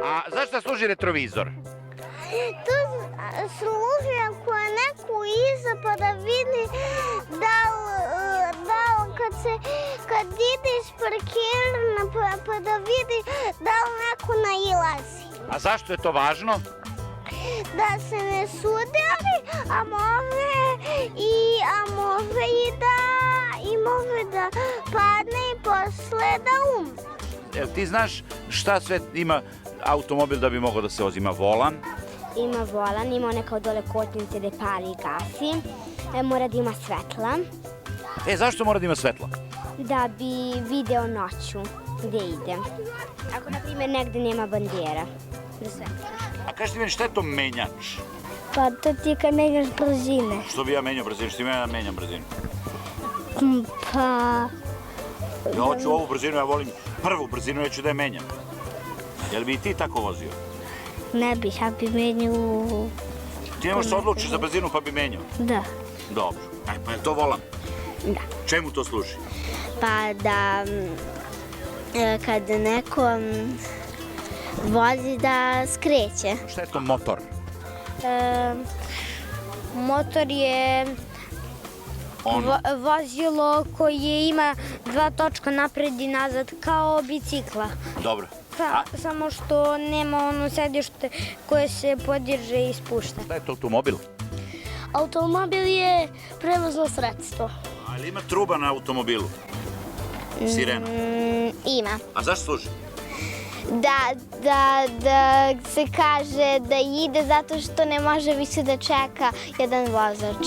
A zašto služi retrovizor? To služi ako je neko iza pa da vidi da li kad ide iz parkirana pa da vidi da li neko nailazi. A zašto je to važno? Da se ne sudari, a može da padne i posle da umre. Jel ti znaš šta sve ima automobil da bi mogao da se vozi? Ima volan? Ima volan, ima one kao dole kotnice da pali i gasi. Mora da ima svetla. Zašto mora da ima svetla? Da bi video noću gde ide. Ako, na primjer, negde nema bandera. Da svetlaš. A kažete meni šta je to menjač? Pa to ti je kad menjaš brzine. Što bi ja menjao brzinu? Što ja menjam brzinu? Pa... Ja hoću ovu brzinu, ja volim prvu brzinu, ja ću da je menjam. Jel bi i ti tako vozio? Ne bih, ja bi menjao... Ti ne možeš se odlučiš za brzinu pa bi menjao? Da. Dobro. Pa je to volan? Da. Čemu to služi? Pa da kad neko vozi da skreće. Šta je to motor? Motor je vozilo koje ima dva točka napred i nazad kao bicikla. Dobro. Samo što nema ono sedište koje se podiže i spušta. Šta je to automobil? Automobil je prevozno sredstvo. Ali ima truba na automobilu? Sirena? Ima. A zašto služi? Da se kaže da ide zato što ne može više da čeka jedan vozač.